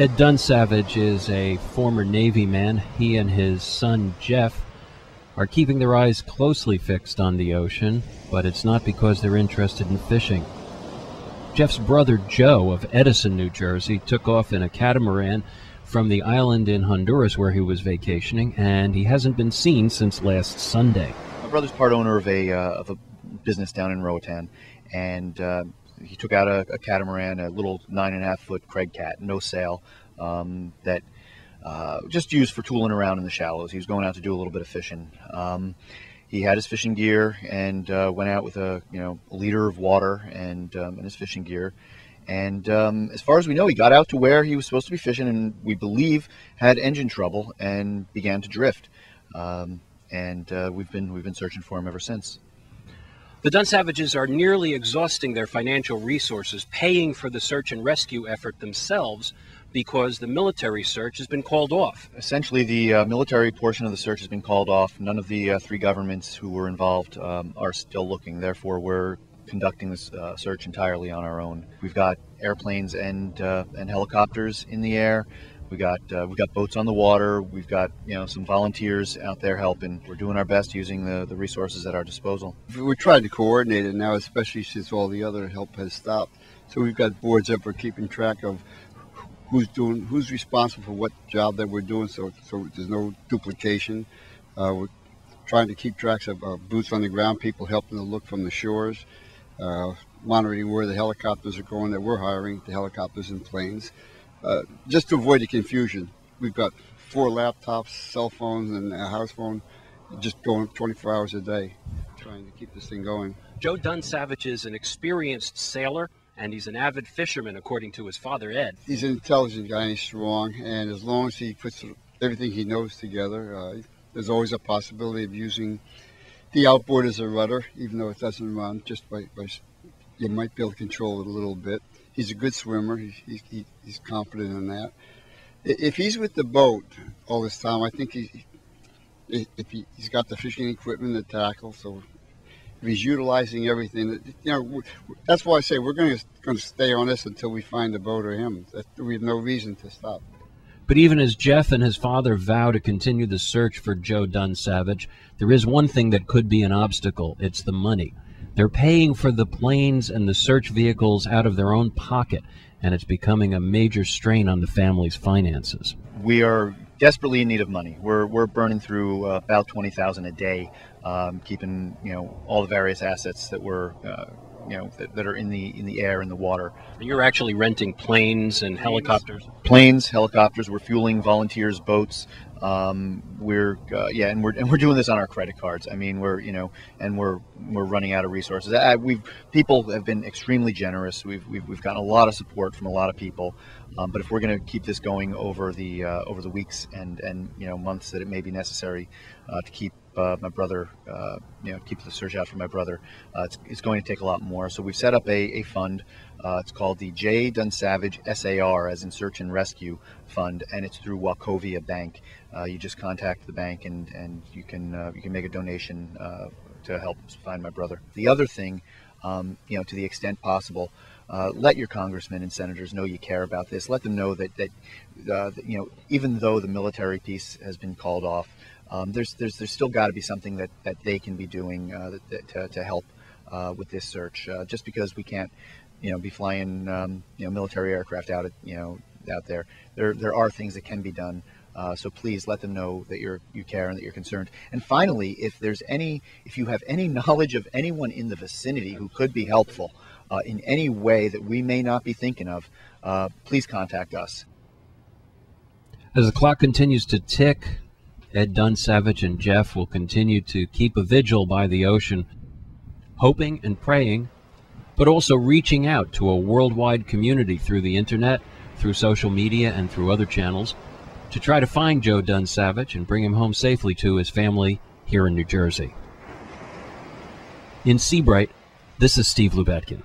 Ed Dunsavage is a former Navy man. He and his son, Jeff, are keeping their eyes closely fixed on the ocean, but it's not because they're interested in fishing. Jeff's brother, Joe, of Edison, New Jersey, took off in a catamaran from the island in Honduras where he was vacationing, and he hasn't been seen since last Sunday. My brother's part owner of a business down in Roatan, and he took out a catamaran, a little 9.5-foot Craig Cat, no sail, that just used for tooling around in the shallows. He was going out to do a little bit of fishing. He had his fishing gear and went out with a liter of water and his fishing gear. And as far as we know, he got out to where he was supposed to be fishing, and we believe had engine trouble and began to drift. We've been searching for him ever since. The Dunsavages are nearly exhausting their financial resources paying for the search and rescue effort themselves because the military search has been called off. Essentially, the military portion of the search has been called off. None of the three governments who were involved are still looking. Therefore, we're conducting this search entirely on our own. We've got airplanes and helicopters in the air. We've got boats on the water. We've got some volunteers out there helping. We're doing our best using the resources at our disposal. We're trying to coordinate it now, especially since all the other help has stopped. So we've got boards up for keeping track of who's responsible for what job that we're doing, so there's no duplication. We're trying to keep tracks of boots on the ground, people helping to look from the shores, monitoring where the helicopters are going that we're hiring, the helicopters and planes. Just to avoid the confusion, we've got 4 laptops, cell phones, and a house phone, just going 24 hours a day, trying to keep this thing going. Joe Dunsavage is an experienced sailor, and he's an avid fisherman, according to his father, Ed. He's an intelligent guy and he's strong, and as long as he puts everything he knows together, there's always a possibility of using the outboard as a rudder, even though it doesn't run, just by you might be able to control it a little bit. He's a good swimmer. He's confident in that. If he's with the boat all this time, I think he's got the fishing equipment, the tackle. So if he's utilizing everything, that's why I say we're going to stay on this until we find the boat or him. We have no reason to stop. But even as Jeff and his father vow to continue the search for Joe Dunsavage, there is one thing that could be an obstacle. It's the money. They're paying for the planes and the search vehicles out of their own pocket, and it's becoming a major strain on the family's finances. We are desperately in need of money. We're burning through about $20,000 a day, keeping all the various assets that we're that are in the air and the water. You're actually renting planes and helicopters. Planes, helicopters. We're fueling volunteers' boats. We're doing this on our credit cards. I mean, we're running out of resources. People have been extremely generous. We've gotten a lot of support from a lot of people. But if we're going to keep this going over the weeks and months that it may be necessary to keep my brother, keep the search out for my brother, it's going to take a lot more. So we've set up a fund. It's called the Joe Dunsavage SAR, as in Search and Rescue Fund, and it's through Wachovia Bank. You just contact the bank and you can make a donation to help find my brother. The other thing, to the extent possible, let your congressmen and senators know you care about this. Let them know that even though the military piece has been called off, there's still got to be something that they can be doing to help with this search. Just because we can't be flying military aircraft out there, there are things that can be done. So please let them know that you care and that you're concerned. And finally, if you have any knowledge of anyone in the vicinity who could be helpful in any way that we may not be thinking of, please contact us. As the clock continues to tick, Ed Dunsavage and Jeff will continue to keep a vigil by the ocean, hoping and praying, but also reaching out to a worldwide community through the internet, through social media, and through other channels to try to find Joe Dunsavage and bring him home safely to his family here in New Jersey. In Seabright, this is Steve Lubetkin.